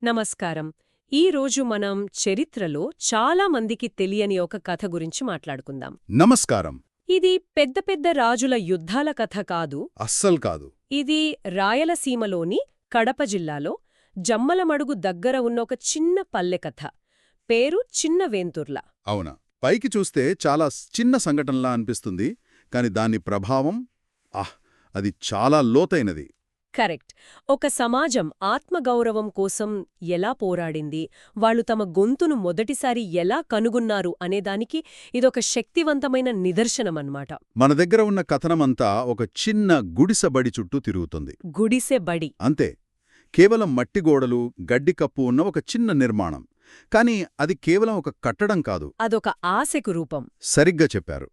నమస్కారం. ఈ రోజు మనం చరిత్రలో చాలా మందికి తెలియని ఒక కథ గురించి మాట్లాడుకుందాం. నమస్కారం. ఇది పెద్ద పెద్ద రాజుల యుద్ధాల కథ కాదు. అస్సలు కాదు. ఇది రాయలసీమలోని కడప జిల్లాలో జమ్మలమడుగు దగ్గర ఉన్న ఒక చిన్న పల్లె కథ. పేరు చిన్న వేంతుర్ల. అవునా? పైకి చూస్తే చాలా చిన్న సంఘటనలా అనిపిస్తుంది, కాని దాని ప్రభావం అది చాలా లోతైనది. కరెక్ట్. ఒక సమాజం ఆత్మగౌరవం కోసం ఎలా పోరాడింది, వాళ్ళు తమ గొంతును మొదటిసారి ఎలా కనుగొన్నారు అనేదానికి ఇదొక శక్తివంతమైన నిదర్శనమన్నమాట. మన దగ్గర ఉన్న కథనమంతా ఒక చిన్న గుడిసెబడి చుట్టూ తిరుగుతుంది. గుడిసె బడి. అంతే. కేవలం మట్టి గోడలు, గడ్డి కప్పు ఉన్న ఒక చిన్న నిర్మాణం. కాని అది కేవలం ఒక కట్టడం కాదు. అదొక ఆశకు రూపం. సరిగ్గా చెప్పారు.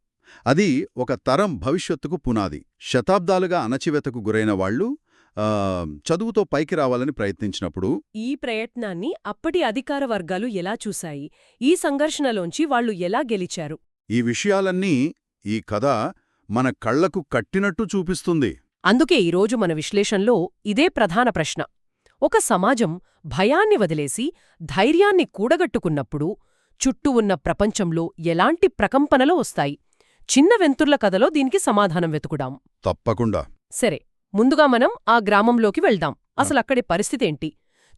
అది ఒక తరం భవిష్యత్తుకు పునాది. శతాబ్దాలుగా అణచివేతకు గురైన వాళ్ళు చదువుతో పైకి రావాలని ప్రయత్నించినప్పుడు ఈ ప్రయత్నాన్ని అప్పటి అధికార వర్గాలు ఎలా చూశాయి, ఈ సంఘర్షణలోంచి వాళ్ళు ఎలా గెలిచారు? ఈ విషయాలన్నీ ఈ కథ మన కళ్లకు కట్టినట్టు చూపిస్తుంది. అందుకే ఈరోజు మన విశ్లేషణలో ఇదే ప్రధాన ప్రశ్న. ఒక సమాజం భయాన్ని వదిలేసి ధైర్యాన్ని కూడగట్టుకున్నప్పుడు చుట్టూ ఉన్న ప్రపంచంలో ఎలాంటి ప్రకంపనలు వస్తాయి? చిన్న వెంతుర్ల కథలో దీనికి సమాధానం వెతుకుదాం. తప్పకుండా. సరే, ముందుగా మనం ఆ గ్రామంలోకి వెళ్దాం. అసలక్కడి పరిస్థితేంటి?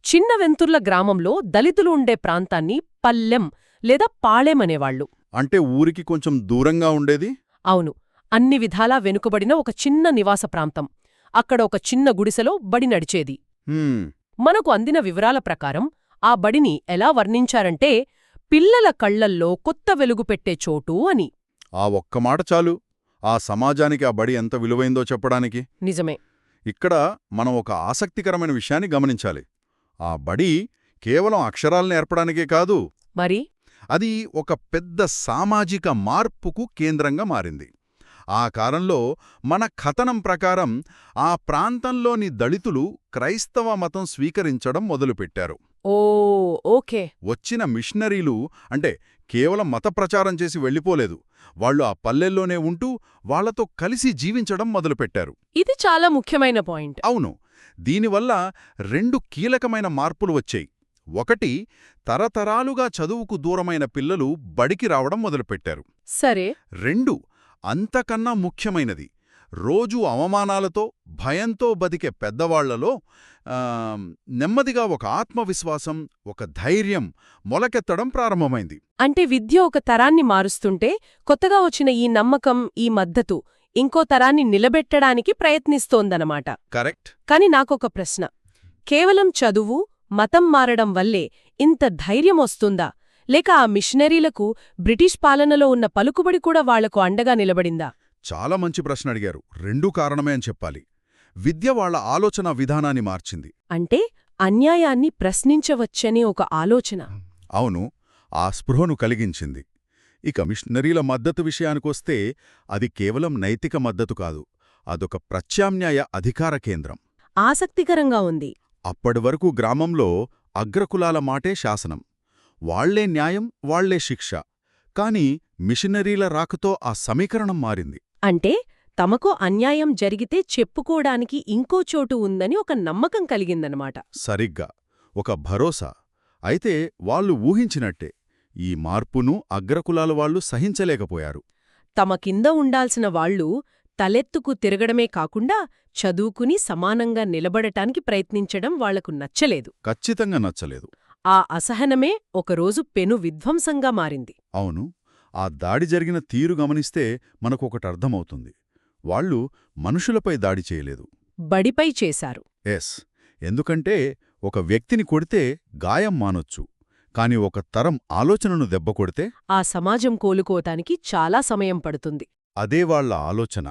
చిన్న వెంతుర్ల గ్రామంలో దళితులు ఉండే ప్రాంతాన్ని పల్లెం లేదా పాళెమనేవాళ్లు. అంటే ఊరికి కొంచెం దూరంగా ఉండేది? అవును. అన్ని విధాలా వెనుకబడిన ఒక చిన్న నివాస ప్రాంతం. అక్కడ ఒక చిన్న గుడిసెలో బడి నడిచేది. మనకు అందిన వివరాల ప్రకారం ఆ బడిని ఎలా వర్ణించారంటే పిల్లల కళ్లల్లో కొత్త వెలుగు పెట్టే చోటు అని. ఆ ఒక్క మాట చాలు ఆ సమాజానికి ఆ బడి ఎంత విలువైందో చెప్పడానికి. నిజమే. ఇక్కడ మనం ఒక ఆసక్తికరమైన విషయాన్ని గమనించాలి. ఆ బడి కేవలం అక్షరాలు నేర్పడానికే కాదు, మరి అది ఒక పెద్ద సామాజిక మార్పుకు కేంద్రంగా మారింది. ఆ కాలంలో మన కథనం ప్రకారం ఆ ప్రాంతంలోని దళితులు క్రైస్తవ మతం స్వీకరించడం మొదలుపెట్టారు. ఓకే. వచ్చిన మిషనరీలు అంటే కేవలం మత ప్రచారం చేసి వెళ్ళిపోలేదు. వాళ్లు ఆ పల్లెల్లోనే ఉంటూ వాళ్లతో కలిసి జీవించడం మొదలుపెట్టారు. ఇది చాలా ముఖ్యమైన పాయింట్. అవును. దీనివల్ల రెండు కీలకమైన మార్పులు వచ్చాయి. ఒకటి, తరతరాలుగా చదువుకు దూరమైన పిల్లలు బడికి రావడం మొదలుపెట్టారు. సరే. రెండు, అంతకన్నా ముఖ్యమైనది, రోజూ అవమానాలతో భయంతో బతికే పెద్దవాళ్లలో నెమ్మదిగా ఒక ఆత్మవిశ్వాసం, ఒక ధైర్యం మొలకెత్తడం ప్రారంభమైంది. అంటే విద్య ఒక తరాన్ని మారుస్తుంటే కొత్తగా వచ్చిన ఈ నమ్మకం, ఈ మద్దతు ఇంకో తరాన్ని నిలబెట్టడానికి ప్రయత్నిస్తోందనమాట. కరెక్ట్. కాని నాకొక ప్రశ్న. కేవలం చదువు, మతం మారడం వల్లే ఇంత ధైర్యమొస్తుందా? లేక ఆ మిషనరీలకు బ్రిటిష్ పాలనలో ఉన్న పలుకుబడి కూడా వాళ్లకు అండగా నిలబడిందా? చాలా మంచి ప్రశ్న అడిగారు. రెండూ కారణమే అని చెప్పాలి. విద్య వాళ్ల ఆలోచన విధానాన్ని మార్చింది. అంటే అన్యాయాన్ని ప్రశ్నించవచ్చనే ఒక ఆలోచన. అవును, ఆ స్పృహను కలిగించింది. ఇక మిషనరీల మద్దతు విషయానికొస్తే అది కేవలం నైతిక మద్దతు కాదు, అదొక ప్రత్యామ్నాయ అధికార కేంద్రం. ఆసక్తికరంగా ఉంది. అప్పటివరకు గ్రామంలో అగ్రకులాల మాటే శాసనం, వాళ్లే న్యాయం, వాళ్లే శిక్ష. కాని మిషనరీల రాకతో ఆ సమీకరణం మారింది. అంటే తమకు అన్యాయం జరిగితే చెప్పుకోడానికి ఇంకో చోటు ఉందని ఒక నమ్మకం కలిగిందనమాట. సరిగ్గా, ఒక భరోసా. అయితే వాళ్ళు ఊహించినట్టే ఈ మార్పును అగ్రకులాల వాళ్లు సహించలేకపోయారు. తమ కింద ఉండాల్సిన వాళ్లు తలెత్తుకు తిరగడమే కాకుండా చదువుకుని సమానంగా నిలబడటానికి ప్రయత్నించడం వాళ్లకు నచ్చలేదు. ఖచ్చితంగా నచ్చలేదు. ఆ అసహనమే ఒకరోజు పెను విధ్వంసంగా మారింది. అవును. ఆ దాడి జరిగిన తీరు గమనిస్తే మనకొకటర్థమవుతుంది. వాళ్ళు మనుషులపై దాడి చేయలేదు, బడిపై చేశారు. ఎందుకంటే ఒక వ్యక్తిని కొడితే గాయం మానొచ్చు, కాని ఒక తరం ఆలోచనను దెబ్బకొడితే ఆ సమాజం కోలుకోటానికి చాలా సమయం పడుతుంది. అదే వాళ్ల ఆలోచన.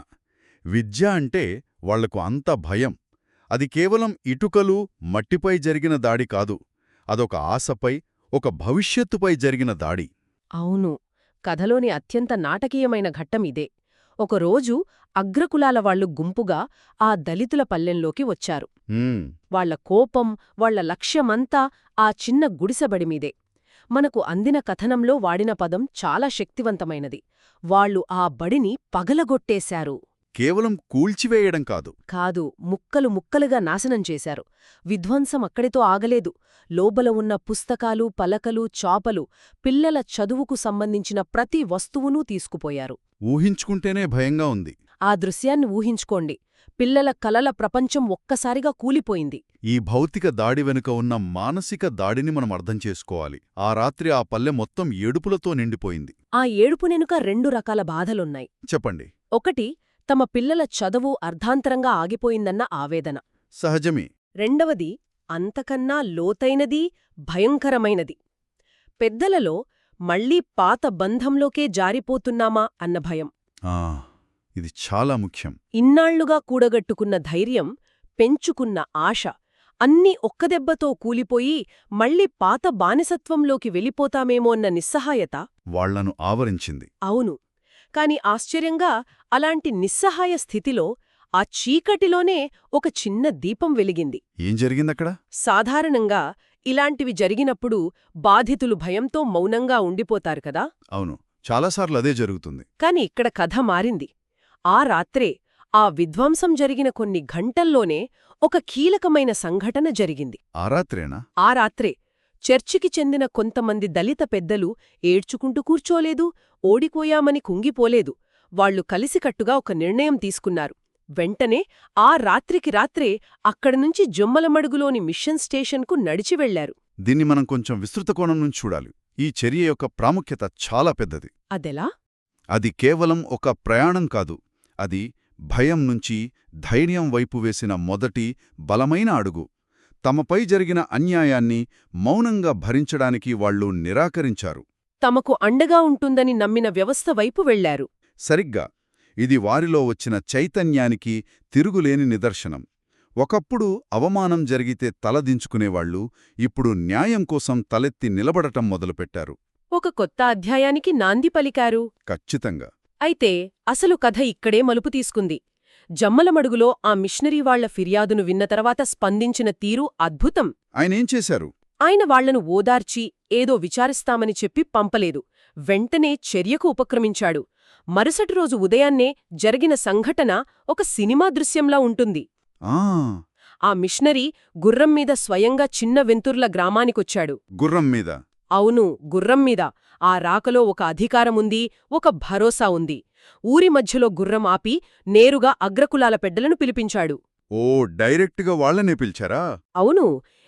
విద్య అంటే వాళ్లకు అంత భయం. అది కేవలం ఇటుకలు, మట్టిపై జరిగిన దాడి కాదు, అదొక ఆశపై, ఒక భవిష్యత్తుపై జరిగిన దాడి. అవును. కథలోని అత్యంత నాటకీయమైన ఘట్టం ఇదే. ఒకరోజు అగ్రకులాల వాళ్లు గుంపుగా ఆ దళితుల పల్లెంలోకి వచ్చారు. వాళ్ల కోపం, వాళ్ల లక్ష్యమంతా ఆ చిన్న గుడిసెబడిమీదే. మనకు అందిన కథనంలో వాడిన పదం చాలా శక్తివంతమైనది. వాళ్లు ఆ బడిని పగలగొట్టేశారు. కేవలం కూల్చివేయడం కాదు. కాదు, ముక్కలు ముక్కలుగా నాశనం చేశారు. విధ్వంసం అక్కడితో ఆగలేదు. లోపల ఉన్న పుస్తకాలు, పలకలు, చాపలు, పిల్లల చదువుకు సంబంధించిన ప్రతి వస్తువునూ తీసుకుపోయారు. ఊహించుకుంటేనే భయంగా ఉంది. ఆ దృశ్యాన్ని ఊహించుకోండి. పిల్లల కలల ప్రపంచం ఒక్కసారిగా కూలిపోయింది. ఈ భౌతిక దాడి వెనుక ఉన్న మానసిక దాడిని మనం అర్థం చేసుకోవాలి. ఆ రాత్రి ఆ పల్లె మొత్తం ఏడుపులతో నిండిపోయింది. ఆ ఏడుపునెనుక 2 రకాల బాధలున్నాయి. చెప్పండి. ఒకటి, తమ పిల్లల చదువు అర్ధాంతరంగా ఆగిపోయిందన్న ఆవేదన. సహజమే. రెండవది, అంతకన్నా లోతైనది, భయంకరమైనది. పెద్దలలో మళ్లీ పాత బంధంలోకే జారిపోతున్నామా అన్న భయం. ఇది చాలా ముఖ్యం. ఇన్నాళ్లుగా కూడగట్టుకున్న ధైర్యం, పెంచుకున్న ఆశ అన్నీ ఒక్కదెబ్బతో కూలిపోయి మళ్లీ పాత బానిసత్వంలోకి వెళ్ళిపోతామేమోన్న నిస్సహాయత వాళ్లను ఆవరించింది. అవును. కాని ఆశ్చర్యంగా అలాంటి నిస్సహాయ స్థితిలో ఆ చీకటిలోనే ఒక చిన్న దీపం వెలిగింది. ఏం జరిగిందక్కడ? సాధారణంగా ఇలాంటివి జరిగినప్పుడు బాధితులు భయంతో మౌనంగా ఉండిపోతారు కదా. అవును, చాలాసార్లు అదే జరుగుతుంది. కాని ఇక్కడ కథ మారింది. ఆ రాత్రే, ఆ విధ్వంసం జరిగిన కొన్ని గంటల్లోనే ఒక కీలకమైన సంఘటన జరిగింది. ఆ రాత్రేనా? ఆ రాత్రే చర్చికి చెందిన కొంతమంది దళిత పెద్దలు ఏడ్చుకుంటూ కూర్చోలేదు, ఓడిపోయామని కుంగిపోలేదు. వాళ్లు కలిసికట్టుగా ఒక నిర్ణయం తీసుకున్నారు. వెంటనే ఆ రాత్రికి రాత్రే అక్కడినుంచి జొమ్మలమడుగులోని మిషన్ స్టేషన్కు నడిచి వెళ్లారు. దీన్ని మనం కొంచెం విస్తృత కోణం నుంచి చూడాలి. ఈ చర్య యొక్క ప్రాముఖ్యత చాలా పెద్దది. అదెలా? అది కేవలం ఒక ప్రయాణం కాదు. అది భయం నుంచి ధైర్యం వైపు వేసిన మొదటి బలమైన అడుగు. తమపై జరిగిన అన్యాయాన్ని మౌనంగా భరించడానికి వాళ్లు నిరాకరించారు. తమకు అండగా ఉంటుందని నమ్మిన వ్యవస్థ వైపు వెళ్లారు. సరిగ్గా. ఇది వారిలో వచ్చిన చైతన్యానికి తిరుగులేని నిదర్శనం. ఒకప్పుడు అవమానం జరిగితే తలదించుకునేవాళ్లు ఇప్పుడు న్యాయం కోసం తలెత్తి నిలబడటం మొదలుపెట్టారు. ఒక కొత్త అధ్యాయానికి నాంది పలికారు. ఖచ్చితంగా. అయితే అసలు కథ ఇక్కడే మలుపు తీసుకుంది. జమ్మలమడుగులో ఆ మిషనరీ వాళ్ల ఫిర్యాదును విన్న తర్వాత స్పందించిన తీరు అద్భుతం. ఆయనేం చేశారు? ఆయన వాళ్లను ఓదార్చి ఏదో విచారిస్తామని చెప్పి పంపలేదు. వెంటనే చర్యకు ఉపక్రమించాడు. మరుసటి రోజు ఉదయాన్నే జరిగిన సంఘటన ఒక సినిమా దృశ్యంలా ఉంటుంది. ఆ మిషనరీ గుర్రంమీద స్వయంగా చిన్న వెంతుర్ల గ్రామానికొచ్చాడు. గుర్రం మీద? అవును, గుర్రంమీద. ఆ రాకలో ఒక అధికారముంది, ఒక భరోసా ఉంది. ఊరి మధ్యలో గుర్రం ఆపి నేరుగా అగ్రకులాల పెద్దలను పిలిపించాడు. ఓ, డైరెక్టుగా వాళ్లనే పిలిచారా? అవును.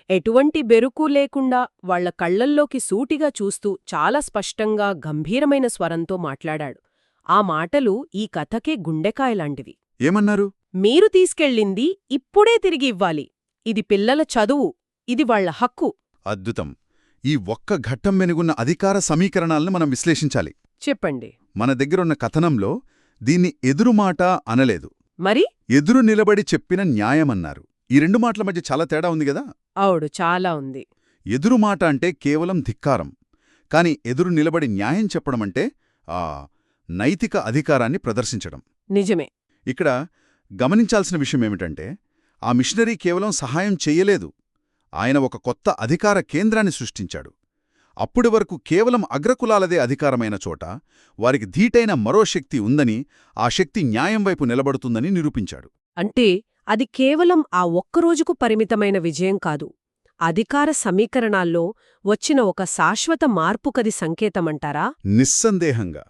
ఎటువంటి బెరుకు లేకుండా వాళ్ల కళ్లల్లోకి సూటిగా చూస్తూ చాలా స్పష్టంగా గంభీరమైన స్వరంతో మాట్లాడాడు. ఆ మాటలు ఈ కథకే గుండెకాయలాంటివి. ఏమన్నారు? మీరు తీసుకెళ్ళింది ఇప్పుడే తిరిగి ఇవ్వాలి. ఇది పిల్లల చదువు. ఇది వాళ్ల హక్కు. అద్భుతం. ఈ ఒక్క ఘట్టం వెనుగున్న అధికార సమీకరణాలను మనం విశ్లేషించాలి. చెప్పండి. మన దగ్గరున్న కథనంలో దీన్ని ఎదురుమాట అనలేదు. మరి? ఎదురు నిలబడి చెప్పిన న్యాయమన్నారు. ఈ రెండు మాటల మధ్య చాలా తేడా ఉంది గదా? అవుడు, చాలా ఉంది. ఎదురుమాట అంటే కేవలం ధిక్కారం. కాని ఎదురు నిలబడి న్యాయం చెప్పడమంటే నైతిక అధికారాన్ని ప్రదర్శించడం. నిజమే. ఇక్కడ గమనించాల్సిన విషయమేమిటంటే, ఆ మిషనరీ కేవలం సహాయం చెయ్యలేదు. ఆయన ఒక కొత్త అధికార కేంద్రాన్ని సృష్టించాడు. అప్పటి వరకు కేవలం అగ్రకులాలదే అధికారమైన చోట వారికి ధీటైన మరో శక్తి ఉందని, ఆ శక్తి న్యాయం వైపు నిలబడుతుందని నిరూపించాడు. అంటే అది కేవలం ఆ ఒక్కరోజుకు పరిమితమైన విజయం కాదు. అధికార సమీకరణాల్లో వచ్చిన ఒక శాశ్వత మార్పుకది సంకేతమంటారా? నిస్సందేహంగా.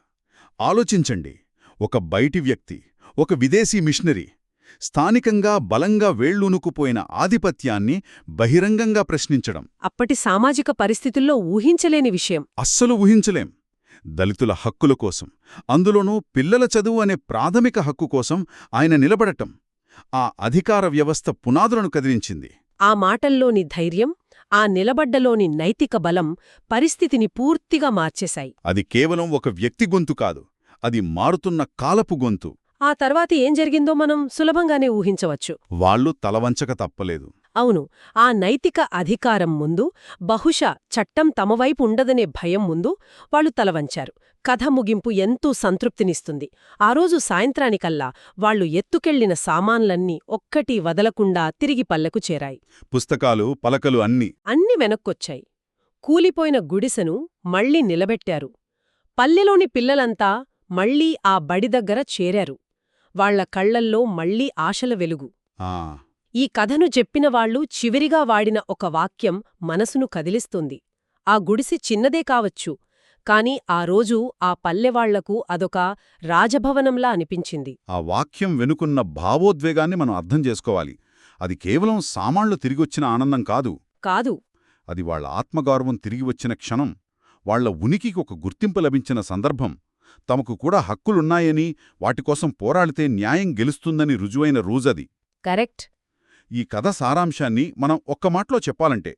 ఆలోచించండి. ఒక బయటి వ్యక్తి, ఒక విదేశీ మిషనరీ స్థానికంగా బలంగా వేళ్లూనుకుపోయిన ఆధిపత్యాన్ని బహిరంగంగా ప్రశ్నించడం అప్పటి సామాజిక పరిస్థితుల్లో ఊహించలేని విషయం. అస్సలు ఊహించలేం. దళితుల హక్కుల కోసం, అందులోనూ పిల్లల చదువు అనే ప్రాథమిక హక్కు కోసం ఆయన నిలబడటం ఆ అధికార వ్యవస్థ పునాదులను కదిలించింది. ఆ మాటల్లోని ధైర్యం, ఆ నిలబడ్డలోని నైతిక బలం పరిస్థితిని పూర్తిగా మార్చేశాయి. అది కేవలం ఒక వ్యక్తి గొంతు కాదు, అది మారుతున్న కాలపు గొంతు. ఆ తర్వాత ఏం జరిగిందో మనం సులభంగానే ఊహించవచ్చు. వాళ్లు తలవంచక తప్పలేదు. అవును. ఆ నైతిక అధికారం ముందు, బహుశా చట్టం తమవైపు ఉండదనే భయం ముందు వాళ్లు తలవంచారు. కథ ముగింపు ఎంతో సంతృప్తినిస్తుంది. ఆ రోజు సాయంత్రానికల్లా వాళ్లు ఎత్తుకెళ్లిన సామాన్లన్నీ ఒక్కటీ వదలకుండా తిరిగి పల్లెకు చేరాయి. పుస్తకాలు, పలకలు అన్నీ వెనక్కొచ్చాయి. కూలిపోయిన గుడిసెను మళ్లీ నిలబెట్టారు. పల్లెలోని పిల్లలంతా మళ్లీ ఆ బడి దగ్గర చేరారు. వాళ్ల కళ్లల్లో మళ్లీ ఆశల వెలుగు. ఆ ఈ కథను చెప్పినవాళ్లు చివరిగా వాడిన ఒక వాక్యం మనసును కదిలిస్తుంది. ఆ గుడిసె చిన్నదే కావచ్చు, కాని ఆ రోజు ఆ పల్లెవాళ్లకు అదొక రాజభవనంలా అనిపించింది. ఆ వాక్యం వెనుకున్న భావోద్వేగాన్ని మనం అర్థం చేసుకోవాలి. అది కేవలం సామాన్లు తిరిగొచ్చిన ఆనందం కాదు. కాదు. అది వాళ్ల ఆత్మగౌరవం తిరిగి వచ్చిన క్షణం, వాళ్ల ఉనికికి ఒక గుర్తింపు లభించిన సందర్భం, తమకు కూడా హక్కులున్నాయని, వాటికోసం పోరాడితే న్యాయం గెలుస్తుందని రుజువైన రోజది. కరెక్ట్. ఈ కథ సారాంశాన్ని మనం ఒక్క మాటలో చెప్పాలంటే,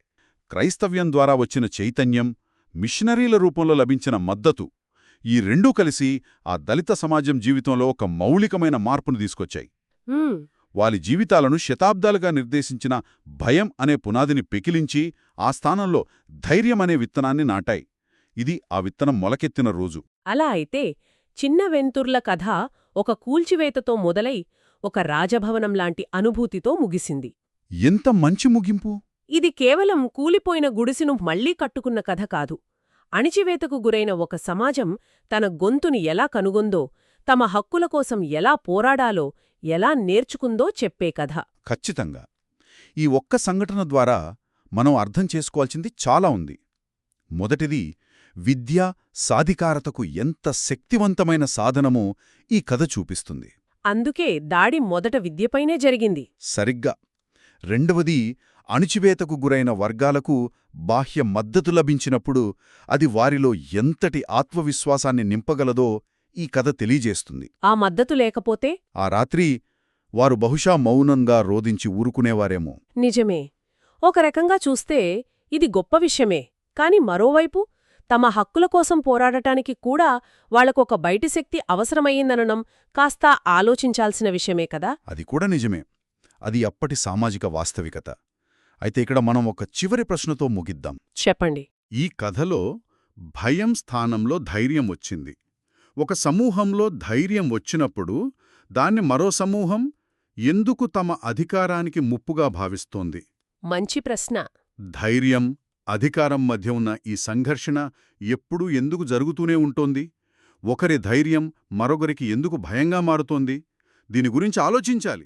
క్రైస్తవ్యం ద్వారా వచ్చిన చైతన్యం, మిషనరీల రూపంలో లభించిన మద్దతు, ఈ రెండూ కలిసి ఆ దళిత సమాజం జీవితంలో ఒక మౌలికమైన మార్పును తీసుకొచ్చాయి. వారి జీవితాలను శతాబ్దాలుగా నిర్దేశించిన భయం అనే పునాదిని పెకిలించి ఆ స్థానంలో ధైర్యం అనే విత్తనాన్ని నాటాయి. ఇది ఆ విత్తనం మొలకెత్తిన రోజు. అలా అయితే చిన్న వెంతుర్ల కథ ఒక కూల్చివేతతో మొదలై ఒక రాజభవనంలాంటి అనుభూతితో ముగిసింది. ఎంత మంచి ముగింపు! ఇది కేవలం కూలిపోయిన గుడిసెను మళ్లీ కట్టుకున్న కథ కాదు. అణిచివేతకు గురైన ఒక సమాజం తన గొంతుని ఎలా కనుగొందో, తమ హక్కుల కోసం ఎలా పోరాడాలో, ఎలా నేర్చుకుందో చెప్పే కథ. ఖచ్చితంగా. ఈ ఒక్క సంఘటన ద్వారా మనం అర్థం చేసుకోవాల్సింది చాలా ఉంది. మొదటిది, విద్య సాధికారతకు ఎంత శక్తివంతమైన సాధనమో ఈ కథ చూపిస్తుంది. అందుకే దాడి మొదట విద్యపైనే జరిగింది. సరిగ్గా. రెండవది, అణిచివేతకు గురైన వర్గాలకు బాహ్య మద్దతు లభించినప్పుడు అది వారిలో ఎంతటి ఆత్మవిశ్వాసాన్ని నింపగలదో ఈ కథ తెలియజేస్తుంది. ఆ మద్దతు లేకపోతే ఆ రాత్రి వారు బహుశా మౌనంగా రోదించి ఊరుకునేవారేమో. నిజమే. ఒక రకంగా చూస్తే ఇది గొప్ప విషయమే. కాని మరోవైపు తమ హక్కుల కోసం పోరాడటానికి కూడా వాళ్లకొక బయటి శక్తి అవసరమయ్యిందనడం కాస్త ఆలోచించాల్సిన విషయమే కదా. అది కూడా నిజమే. అది అప్పటి సామాజిక వాస్తవికత. అయితే ఇక్కడ మనం ఒక చివరి ప్రశ్నతో ముగిద్దాం. చెప్పండి. ఈ కథలో భయం స్థానంలో ధైర్యం వచ్చింది. ఒక సమూహంలో ధైర్యం వచ్చినప్పుడు దాన్ని మరో సమూహం ఎందుకు తమ అధికారానికి ముప్పుగా భావిస్తోంది? మంచి ప్రశ్న. ధైర్యం, అధికారం మధ్య ఉన్న ఈ సంఘర్షణ ఎప్పుడూ ఎందుకు జరుగుతూనే ఉంటోంది? ఒకరి ధైర్యం మరొకరికి ఎందుకు భయంగా మారుతోంది? దీని గురించి ఆలోచించాలి.